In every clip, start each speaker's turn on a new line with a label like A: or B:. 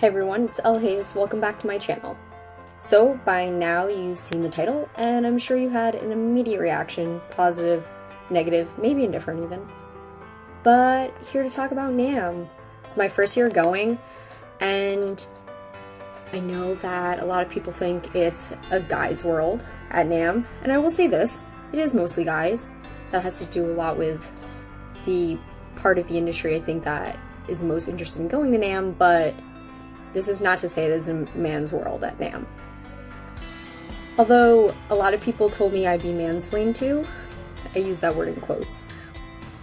A: Hey everyone, it's Elle Hayes. Welcome back to my channel. So, by now you've seen the title, and I'm sure you had an immediate reaction, positive, negative, maybe indifferent even. But here to talk about NAMM. It's my first year going, and I know that a lot of people think it's a guy's world at NAMM, and I will say this, it is mostly guys. That has to do a lot with the part of the industry I think that is most interested in going to NAMM, but this is not to say it is a man's world at NAMM. Although a lot of people told me I'd be mansplained to, I use that word in quotes,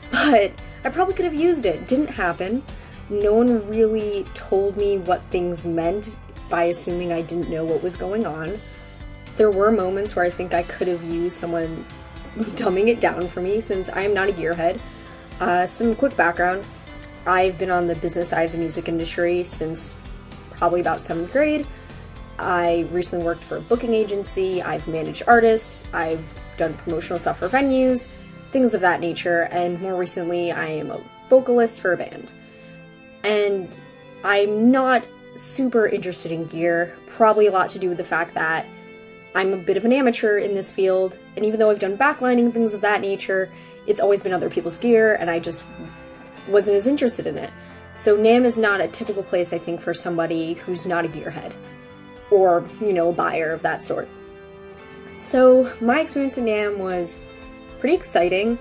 A: but I probably could have used it. Didn't happen. No one really told me what things meant by assuming I didn't know what was going on. There were moments where I think I could have used someone dumbing it down for me since I am not a gearhead. Some quick background. I've been on the business side of the music industry since probably about 7th grade. I recently worked for a booking agency, I've managed artists, I've done promotional stuff for venues, things of that nature, and more recently I am a vocalist for a band. And I'm not super interested in gear, probably a lot to do with the fact that I'm a bit of an amateur in this field, and even though I've done backlining, things of that nature, it's always been other people's gear, and I just wasn't as interested in it. So NAMM is not a typical place, I think, for somebody who's not a gearhead, or, a buyer of that sort. So my experience at NAMM was pretty exciting.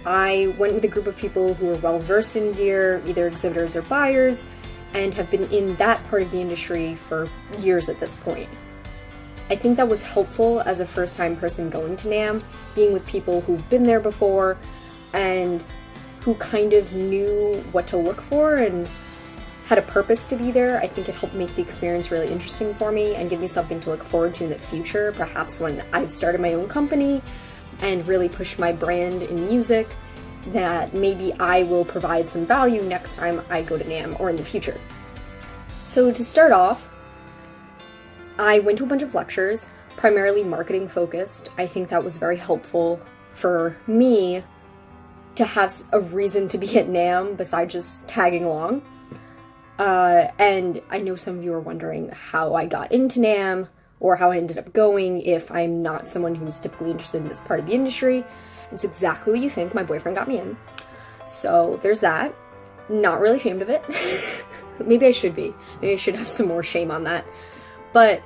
A: I went with a group of people who were well versed in gear, either exhibitors or buyers, and have been in that part of the industry for years at this point. I think that was helpful as a first-time person going to NAMM, being with people who've been there before, and who kind of knew what to look for and had a purpose to be there. I think it helped make the experience really interesting for me and give me something to look forward to in the future, perhaps when I've started my own company and really pushed my brand in music, that maybe I will provide some value next time I go to NAMM or in the future. So to start off, I went to a bunch of lectures, primarily marketing focused. I think that was very helpful for me to have a reason to be at NAMM besides just tagging along. And I know some of you are wondering how I got into NAMM or how I ended up going if I'm not someone who's typically interested in this part of the industry. It's exactly what you think. My boyfriend got me in. So there's that. Not really ashamed of it. Maybe I should be. Maybe I should have some more shame on that. But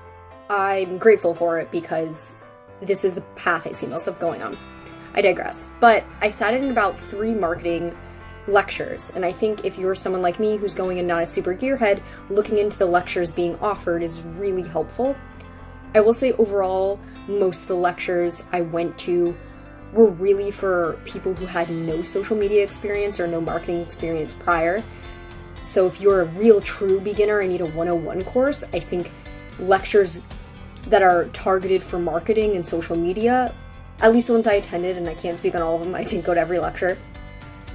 A: I'm grateful for it because this is the path I see myself going on. I digress. But I sat in about 3 marketing lectures, and I think if you're someone like me who's going and not a super gearhead, looking into the lectures being offered is really helpful. I will say overall, most of the lectures I went to were really for people who had no social media experience or no marketing experience prior. So if you're a real true beginner and need a 101 course, I think lectures that are targeted for marketing and social media, at least the ones I attended, and I can't speak on all of them, I didn't go to every lecture,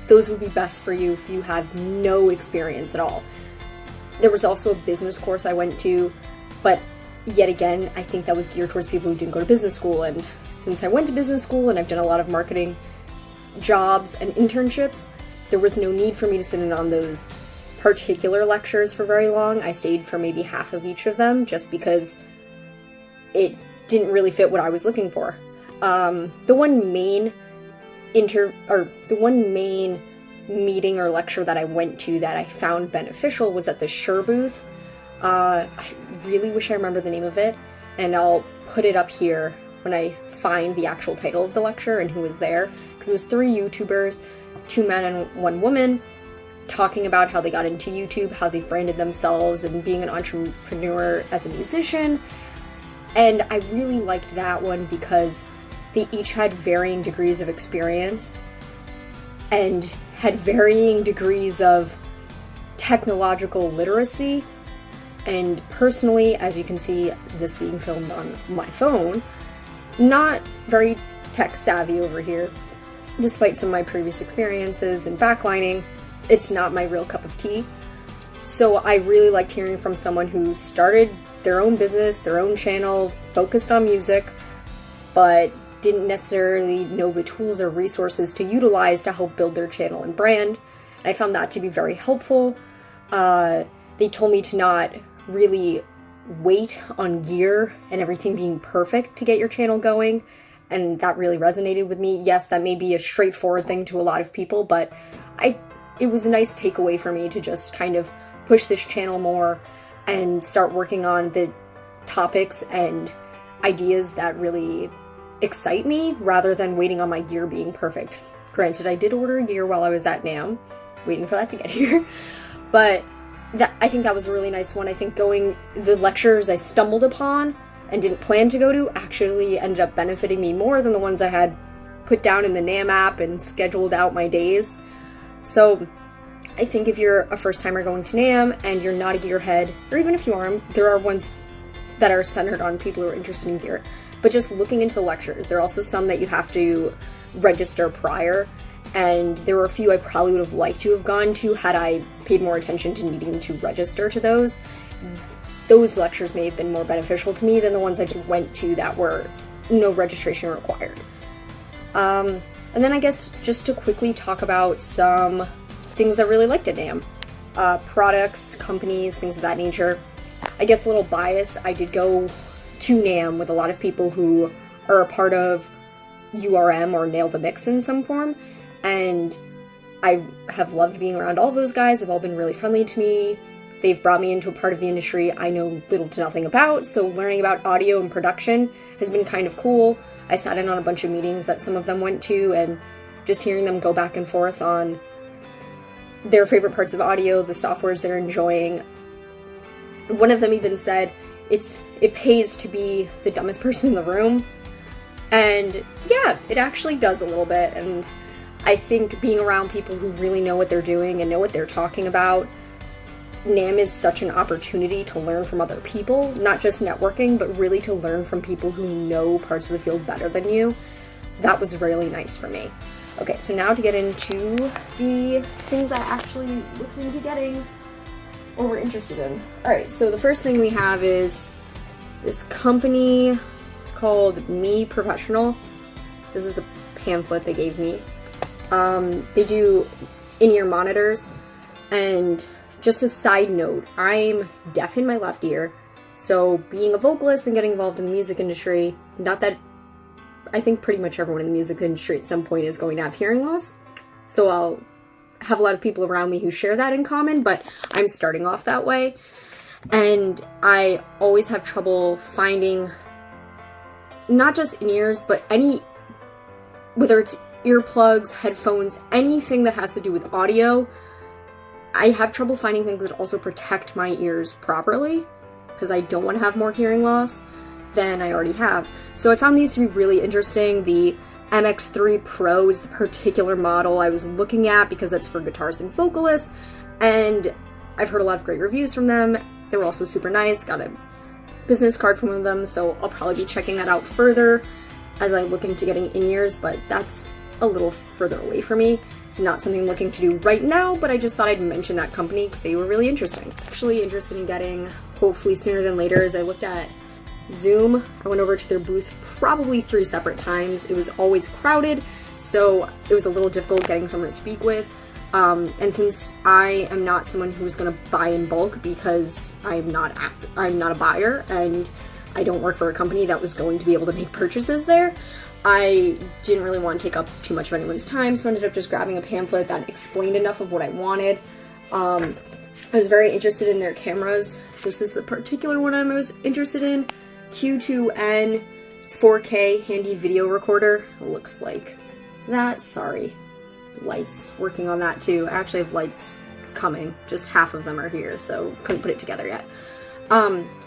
A: those would be best for you if you have no experience at all. There was also a business course I went to, but yet again, I think that was geared towards people who didn't go to business school, and since I went to business school and I've done a lot of marketing jobs and internships, there was no need for me to sit in on those particular lectures for very long. I stayed for maybe half of each of them just because it didn't really fit what I was looking for. The one main meeting or lecture that I went to that I found beneficial was at the Shure booth. I really wish I remember the name of it, and I'll put it up here when I find the actual title of the lecture and who was there, because it was 3 YouTubers, 2 men and 1 woman, talking about how they got into YouTube, how they branded themselves, and being an entrepreneur as a musician. And I really liked that one because they each had varying degrees of experience and had varying degrees of technological literacy. And personally, as you can see, this being filmed on my phone, not very tech savvy over here, despite some of my previous experiences in backlining. It's not my real cup of tea. So I really liked hearing from someone who started their own business, their own channel, focused on music, but didn't necessarily know the tools or resources to utilize to help build their channel and brand. And I found that to be very helpful. They told me to not really wait on gear and everything being perfect to get your channel going, and that really resonated with me. Yes, that may be a straightforward thing to a lot of people, but it was a nice takeaway for me to just kind of push this channel more and start working on the topics and ideas that really excite me rather than waiting on my gear being perfect. Granted, I did order gear while I was at NAMM, waiting for that to get here, but I think that was a really nice one. I think the lectures I stumbled upon and didn't plan to go to actually ended up benefiting me more than the ones I had put down in the NAMM app and scheduled out my days. So I think if you're a first timer going to NAMM and you're not a gearhead, or even if you are, there are ones that are centered on people who are interested in gear, but just looking into the lectures, there are also some that you have to register prior, and there were a few I probably would have liked to have gone to had I paid more attention to needing to register to those. Those lectures may have been more beneficial to me than the ones I just went to that were no registration required. And then I guess just to quickly talk about some things I really liked at NAMM. Products, companies, things of that nature. I guess a little bias, I did go to NAMM with a lot of people who are a part of URM or Nail the Mix in some form, and I have loved being around all those guys. They've all been really friendly to me. They've brought me into a part of the industry I know little to nothing about, so learning about audio and production has been kind of cool. I sat in on a bunch of meetings that some of them went to, and just hearing them go back and forth on their favorite parts of audio, the softwares they're enjoying. One of them even said, it pays to be the dumbest person in the room. And yeah, it actually does a little bit, and I think being around people who really know what they're doing and know what they're talking about, NAMM is such an opportunity to learn from other people, not just networking, but really to learn from people who know parts of the field better than you. That was really nice for me. Okay, so now to get into the things I actually looked into getting or were interested in. Alright, so the first thing we have is this company. It's called Me Professional. This is the pamphlet they gave me. They do in-ear monitors, and just a side note, I'm deaf in my left ear, so being a vocalist and getting involved in the music industry, not that I think pretty much everyone in the music industry at some point is going to have hearing loss, so I'll have a lot of people around me who share that in common, but I'm starting off that way, and I always have trouble finding not just in-ears, but whether it's earplugs, headphones, anything that has to do with audio. I have trouble finding things that also protect my ears properly, because I don't want to have more hearing loss than I already have. So I found these to be really interesting. The MX3 Pro is the particular model I was looking at because that's for guitarists and vocalists, and I've heard a lot of great reviews from them. They were also super nice. Got a business card from one of them, so I'll probably be checking that out further as I look into getting in-ears, but that's a little further away for me. It's not something I'm looking to do right now, but I just thought I'd mention that company because they were really interesting. Actually interested in getting, hopefully sooner than later, as I looked at Zoom. I went over to their booth probably 3 separate times. It was always crowded, so it was a little difficult getting someone to speak with. And since I am not someone who's going to buy in bulk because I'm not a buyer and I don't work for a company that was going to be able to make purchases there, I didn't really want to take up too much of anyone's time, so I ended up just grabbing a pamphlet that explained enough of what I wanted. I was very interested in their cameras. This is the particular one I was interested in. Q2N. It's 4K handy video recorder. It looks like that. Sorry. Lights working on that too. I actually have lights coming. Just half of them are here, so couldn't put it together yet.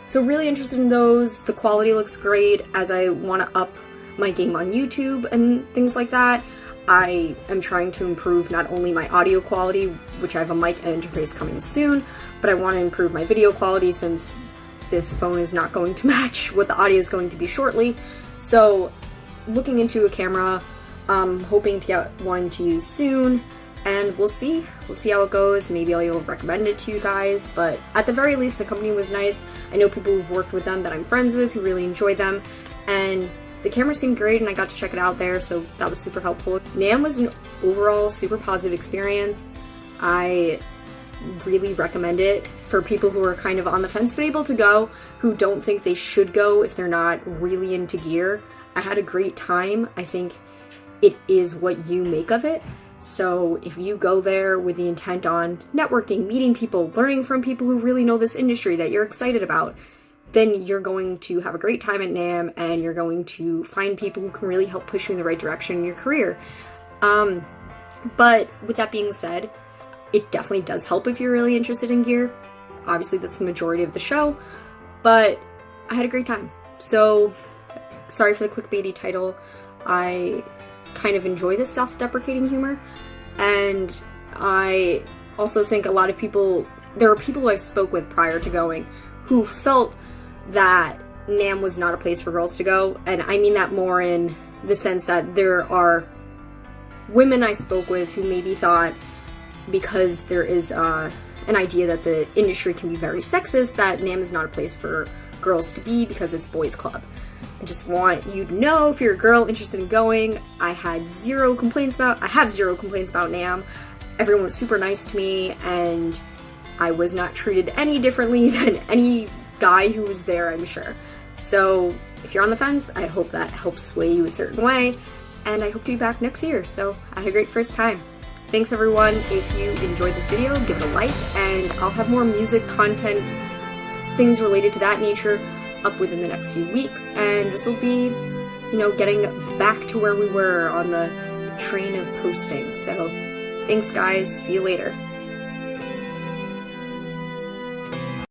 A: So really interested in those. The quality looks great as I want to up my game on YouTube and things like that. I am trying to improve not only my audio quality, which I have a mic and interface coming soon, but I want to improve my video quality since this phone is not going to match what the audio is going to be shortly. So looking into a camera, hoping to get one to use soon, and we'll see how it goes. Maybe I'll recommend it to you guys, but at the very least the company was nice. I know people who've worked with them that I'm friends with who really enjoyed them, and the camera seemed great and I got to check it out there, so that was super helpful. NAMM was an overall super positive experience. I really recommend it for people who are kind of on the fence but able to go, who don't think they should go if they're not really into gear. I had a great time. I think it is what you make of it. So if you go there with the intent on networking, meeting people, learning from people who really know this industry that you're excited about, then you're going to have a great time at NAMM, and you're going to find people who can really help push you in the right direction in your career. But with that being said, it definitely does help if you're really interested in gear. Obviously, that's the majority of the show, but I had a great time. So, sorry for the clickbaity title. I kind of enjoy this self-deprecating humor, and I also think a lot of people, there are people who I've spoke with prior to going who felt that NAMM was not a place for girls to go, and I mean that more in the sense that there are women I spoke with who maybe thought, because there is an idea that the industry can be very sexist, that NAMM is not a place for girls to be because it's boys club. I just want you to know, if you're a girl interested in going, I have zero complaints about NAMM. Everyone was super nice to me, and I was not treated any differently than any guy who was there, I'm sure. So if you're on the fence, I hope that helps sway you a certain way, and I hope to be back next year. So I had a great first time. Thanks everyone. If you enjoyed this video, give it a like, and I'll have more music content, things related to that nature, up within the next few weeks, and this will be, you know, getting back to where we were on the train of posting. So thanks guys, see you later.